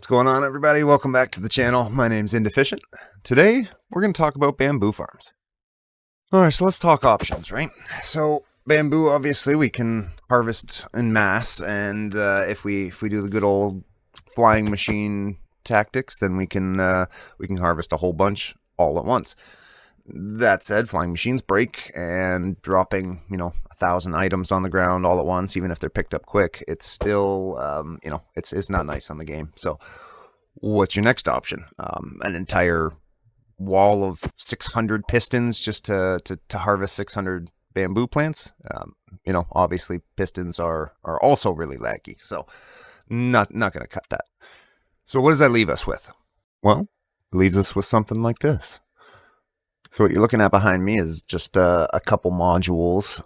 What's going on, everybody? Welcome back to the channel. My name's Indeficient. Today, we're going to talk about bamboo farms. Alright, so let's talk options, right? So, bamboo, obviously, we can harvest en masse, and if we do the good old flying machine tactics, then we can harvest a whole bunch all at once. That said, flying machines break, and dropping, 1,000 items on the ground all at once, even if they're picked up quick, it's still, it's not nice on the game. So, what's your next option? An entire wall of 600 pistons just to harvest 600 bamboo plants? Obviously, pistons are also really laggy, so not going to cut that. So, what does that leave us with? Well, it leaves us with something like this. So what you're looking at behind me is just a couple modules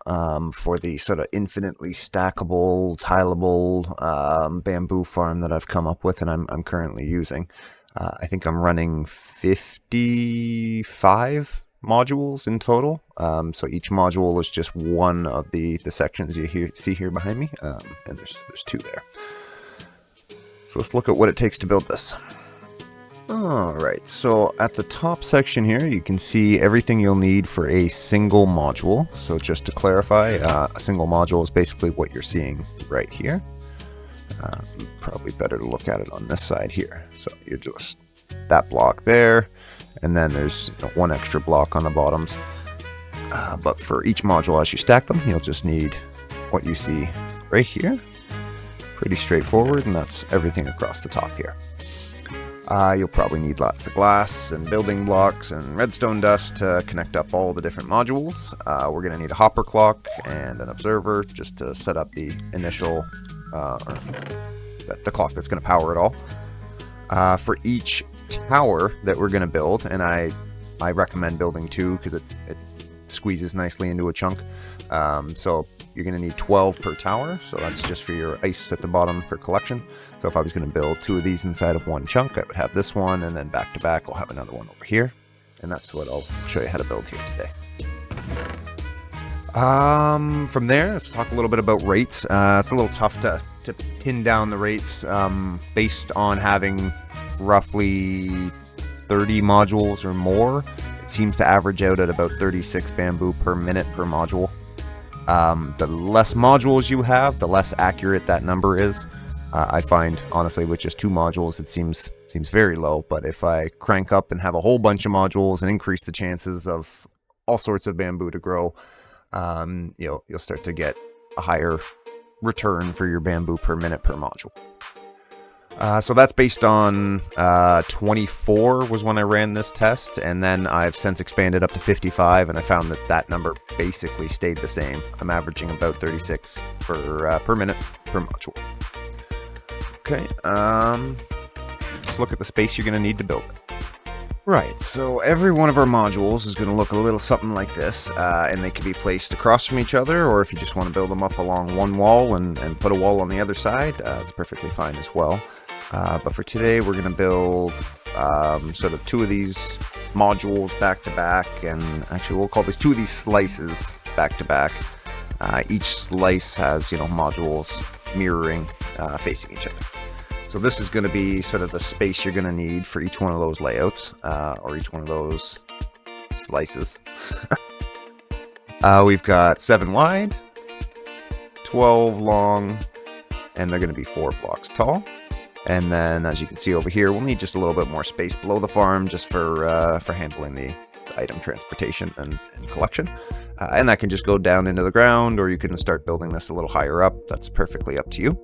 for the sort of infinitely stackable, tileable bamboo farm that I've come up with and I'm currently using. I think I'm running 55 modules in total. So each module is just one of the sections you see here behind me, and there's two there. So let's look at what it takes to build this. Alright, so at the top section here, you can see everything you'll need for a single module. So just to clarify, a single module is basically what you're seeing right here. Probably better to look at it on this side here. So you're just that block there, and then there's one extra block on the bottoms. But for each module, as you stack them, you'll just need what you see right here. Pretty straightforward, and that's everything across the top here. You'll probably need lots of glass and building blocks and redstone dust to connect up all the different modules. We're going to need a hopper clock and an observer just to set up the initial, the clock that's going to power it all. For each tower that we're going to build, and I recommend building two because it squeezes nicely into a chunk. So you're going to need 12 per tower, so that's just for your ice at the bottom for collection. So if I was going to build two of these inside of one chunk, I would have this one, and then back to back, I'll have another one over here. And that's what I'll show you how to build here today. From there, let's talk a little bit about rates. It's a little tough to pin down the rates based on having roughly 30 modules or more. It seems to average out at about 36 bamboo per minute per module. The less modules you have, the less accurate that number is. I find, honestly, with just two modules, it seems very low. But if I crank up and have a whole bunch of modules and increase the chances of all sorts of bamboo to grow, you'll start to get a higher return for your bamboo per minute per module. So that's based on 24 was when I ran this test, and then I've since expanded up to 55, and I found that number basically stayed the same. I'm averaging about 36 per minute per module. Okay, let's look at the space you're going to need to build it. Right, so every one of our modules is going to look a little something like this, and they can be placed across from each other, or if you just want to build them up along one wall and put a wall on the other side, it's perfectly fine as well. But for today, we're going to build sort of two of these modules back to back, and actually we'll call these two of these slices back to back. Each slice has, modules mirroring, facing each other. So this is going to be sort of the space you're going to need for each one of those layouts, or each one of those slices. We've got 7 wide, 12 long, and they're going to be 4 blocks tall. And then, as you can see over here, we'll need just a little bit more space below the farm just for handling the item transportation and collection. And that can just go down into the ground, or you can start building this a little higher up. That's perfectly up to you.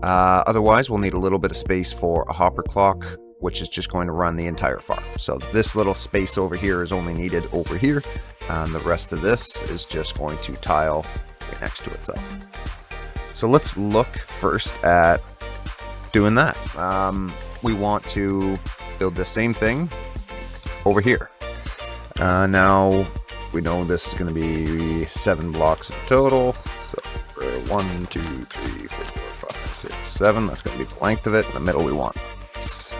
Otherwise, we'll need a little bit of space for a hopper clock, which is just going to run the entire farm. So this little space over here is only needed over here. And the rest of this is just going to tile right next to itself. So let's look first at doing that. We want to build the same thing over here. Now we know this is going to be 7 blocks in total. So 1, 2, 3, 4, 5, 6, 7. That's going to be the length of it. In the middle, we want ice.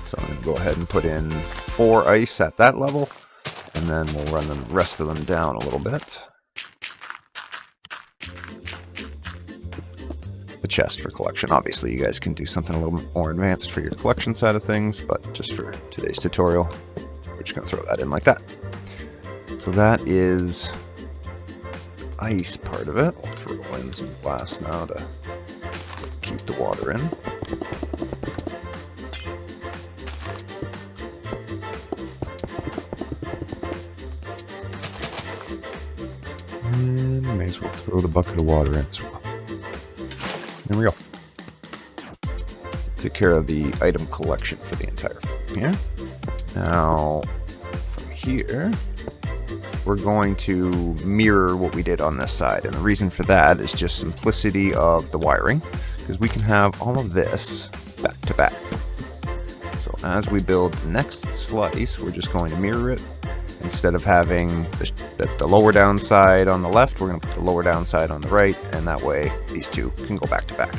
So I'm going to go ahead and put in 4 ice at that level, and then we'll run the rest of them down a little bit. the chest for collection. Obviously, you guys can do something a little bit more advanced for your collection side of things, but just for today's tutorial, we're just going to throw that in like that. So that is the ice part of it. We'll throw in some glass now to keep the water in. And may as well throw the bucket of water in as well. There we go. Take care of the item collection for the entire frame here. Now, from here, we're going to mirror what we did on this side. And the reason for that is just simplicity of the wiring, because we can have all of this back to back. So as we build the next slice, we're just going to mirror it. Instead of having the lower down side on the left, we're going to put the lower down side on the right, and that way these two can go back to back.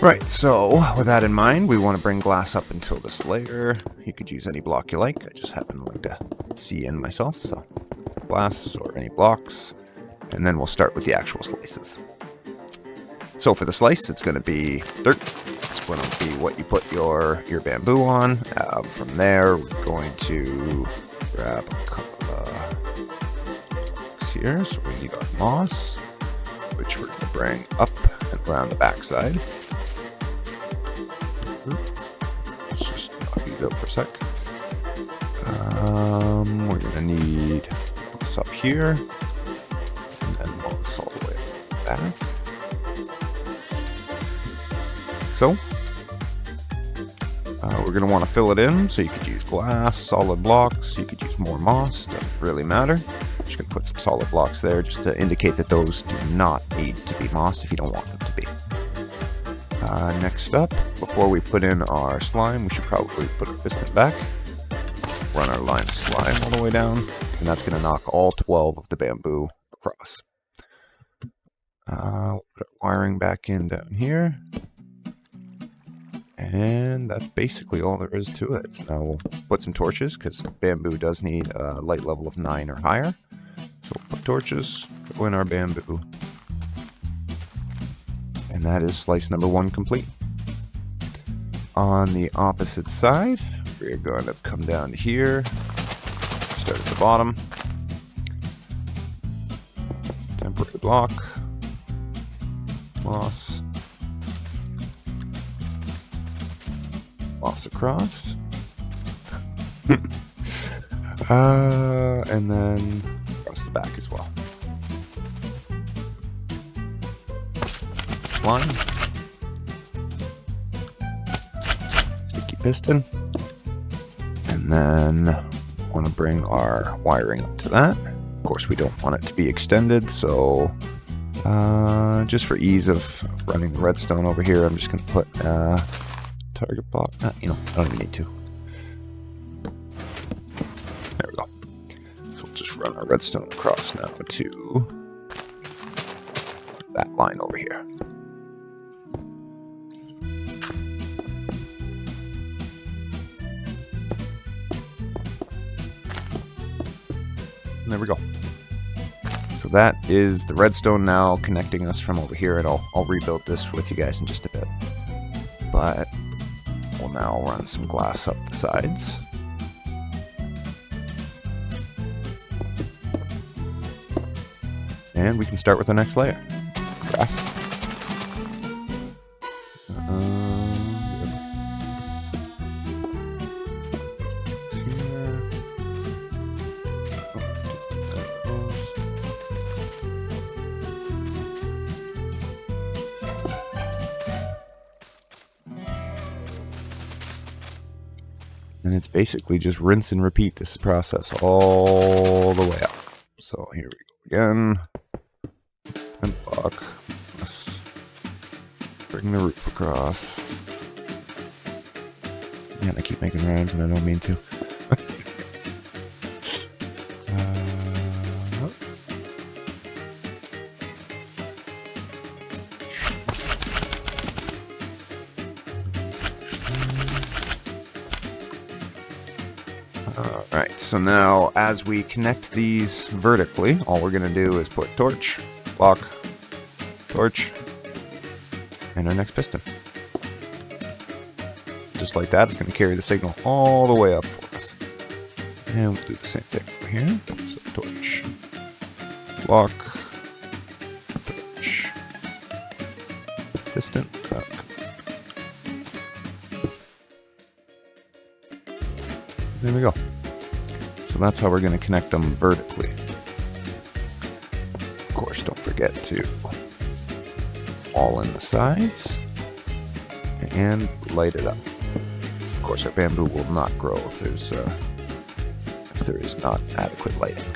Right, so with that in mind, we want to bring glass up until this layer. You could use any block you like. I just happen to like to see in myself, so glass or any blocks. And then we'll start with the actual slices. So for the slice, it's going to be dirt. It's going to be what you put your bamboo on. From there, we're going to grab a couple of blocks here. So we need our moss, which we're going to bring up and around the backside. Let's just knock these out for a sec. We're going to need this up here, and then moss all the way back. So, we're going to want to fill it in, so you could use glass, solid blocks, you could use more moss, doesn't really matter. Just going to put some solid blocks there just to indicate that those do not need to be moss if you don't want them to be. Next up, before we put in our slime, we should probably put our piston back, run our line of slime all the way down, and that's going to knock all 12 of the bamboo across. We'll put our wiring back in down here. And that's basically all there is to it. So now we'll put some torches, because bamboo does need a light level of 9 or higher. So we'll put torches, go in our bamboo. And that is slice number 1 complete. On the opposite side, we're going to come down to here, start at the bottom. Temporary block, moss. Moss across. And then across the back as well. Slime. Sticky piston. And then want to bring our wiring up to that. Of course, we don't want it to be extended, so just for ease of running the redstone over here, I'm just going to put target block. I don't even need to. There we go. So we'll just run our redstone across now to that line over here. And there we go. So that is the redstone now connecting us from over here, and I'll rebuild this with you guys in just a bit. But we'll now run some glass up the sides. And we can start with the next layer. Grass. And it's basically just rinse and repeat this process all the way up. So here we go again. And block. Let's bring the roof across. Man, I keep making rhymes and I don't mean to. Alright, so now as we connect these vertically, all we're going to do is put torch, block, torch, and our next piston. Just like that, it's going to carry the signal all the way up for us. And we'll do the same thing over here. So torch, block, torch, piston, block. There we go. So that's how we're going to connect them vertically. Of course, don't forget to all in the sides and light it up. Of course, our bamboo will not grow if there is not adequate lighting.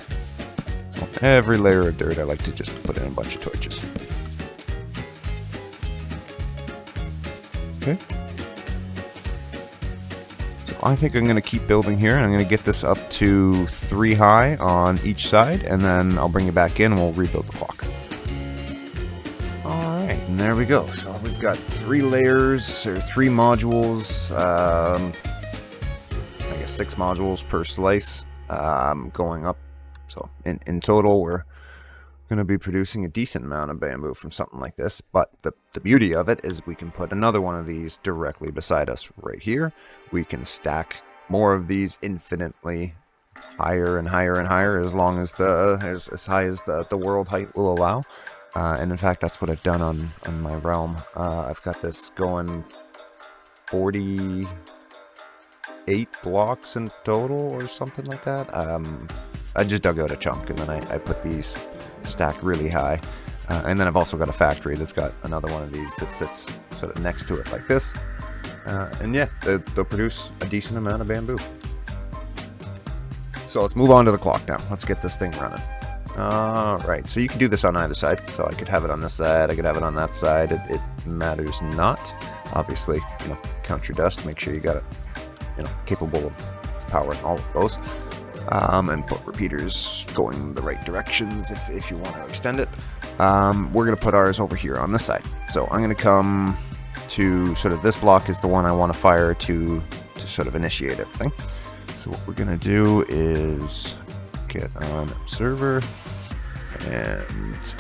So every layer of dirt, I like to just put in a bunch of torches. Okay. So I think I'm going to keep building here, and I'm going to get this up to 3 high on each side, and then I'll bring it back in and we'll rebuild the clock. Alright, and there we go. So we've got 3 layers, or 3 modules, I guess 6 modules per slice going up. So in total, we're going to be producing a decent amount of bamboo from something like this. But the beauty of it is we can put another one of these directly beside us right here. We can stack more of these infinitely higher and higher and higher as long as as high as the world height will allow. And in fact, that's what I've done on my realm. I've got this going 48 blocks in total or something like that. I just dug out a chunk and then I put these stacked really high. And then I've also got a factory that's got another one of these that sits sort of next to it like this. And yeah, they'll produce a decent amount of bamboo. So let's move on to the clock now. Let's get this thing running. Alright, so you can do this on either side. So I could have it on this side, I could have it on that side. It matters not. Obviously, count your dust, make sure you got it, capable of powering all of those. And put repeaters going the right directions if you want to extend it. We're going to put ours over here on this side. So I'm going to come to sort of this block is the one I want to fire to sort of initiate everything. So what we're going to do is get on observer and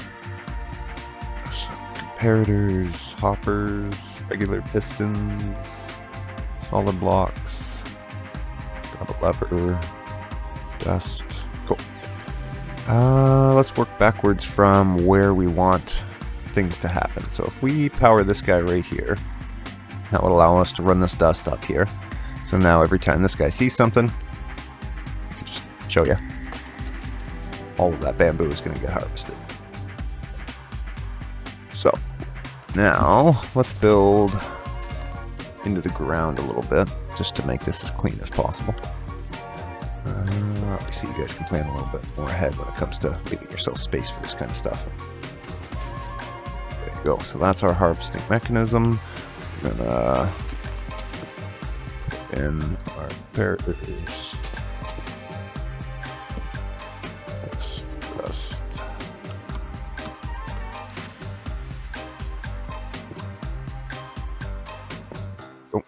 some comparators, hoppers, regular pistons, solid blocks, grab a lever, dust. Cool. Let's work backwards from where we want things to happen. So if we power this guy right here, that would allow us to run this dust up here. So now every time this guy sees something, I can just show you. All of that bamboo is going to get harvested. So now let's build into the ground a little bit just to make this as clean as possible. Obviously, you guys can plan a little bit more ahead when it comes to leaving yourself space for this kind of stuff. There you go. So that's our harvesting mechanism. We're gonna put in our comparators. Rust. Oh.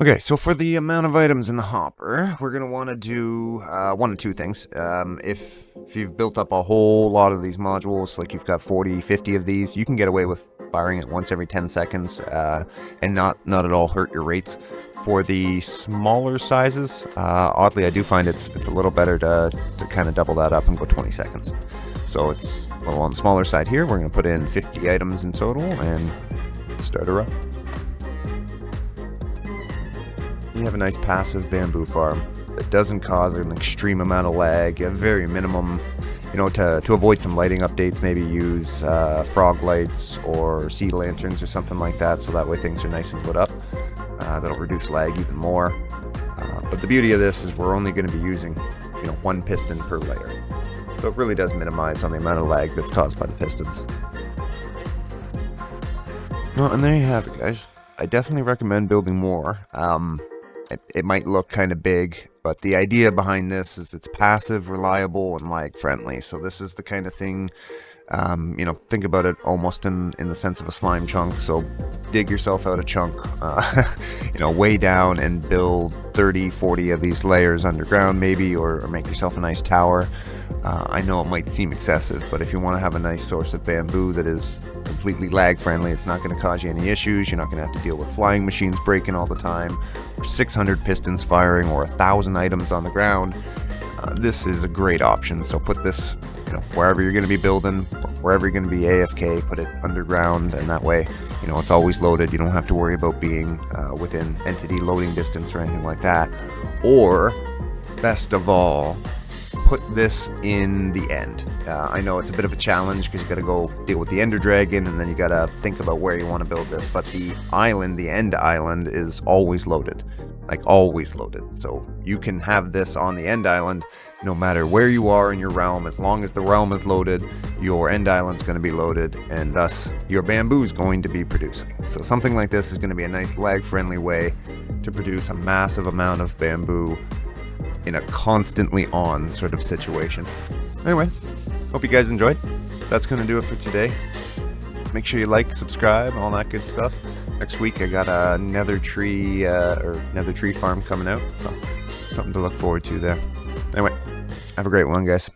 Okay, so for the amount of items in the hopper, we're going to want to do one of two things. If you've built up a whole lot of these modules, like you've got 40, 50 of these, you can get away with firing it once every 10 seconds and not at all hurt your rates. For the smaller sizes, oddly, I do find it's a little better to kind of double that up and go 20 seconds. So it's a little on the smaller side here. We're going to put in 50 items in total and start her up. You have a nice passive bamboo farm that doesn't cause an extreme amount of lag. You have very minimum, to avoid some lighting updates, maybe use frog lights or sea lanterns or something like that, so that way things are nice and lit up. That'll reduce lag even more. But the beauty of this is we're only going to be using, one piston per layer. So it really does minimize on the amount of lag that's caused by the pistons. Well, and there you have it, guys. I definitely recommend building more. It might look kind of big But the idea behind this is it's passive, reliable, and lag friendly. So this is the kind of thing, think about it almost in the sense of a slime chunk. So dig yourself out a chunk, way down, and build 30, 40 of these layers underground maybe, or make yourself a nice tower. I know it might seem excessive, but if you want to have a nice source of bamboo that is completely lag friendly, it's not going to cause you any issues. You're not going to have to deal with flying machines breaking all the time, or 600 pistons firing, or 1,000 items on the ground. This is a great option. So put this, wherever you're going to be building, wherever you're going to be AFK, put it underground, and that way, it's always loaded. You don't have to worry about being within entity loading distance or anything like that. Or, best of all, put this in the end. I know it's a bit of a challenge because you got to go deal with the Ender Dragon, and then you got to think about where you want to build this. But the end island, is always loaded. Like, always loaded. So you can have this on the end island no matter where you are in your realm. As long as the realm is loaded, your end island's going to be loaded, and thus your bamboo is going to be producing. So something like this is going to be a nice lag-friendly way to produce a massive amount of bamboo in a constantly on sort of situation. Anyway, hope you guys enjoyed. That's going to do it for today. Make sure you like, subscribe, all that good stuff. Next week I got a nether tree farm coming out, so something to look forward to there. Anyway, have a great one, guys.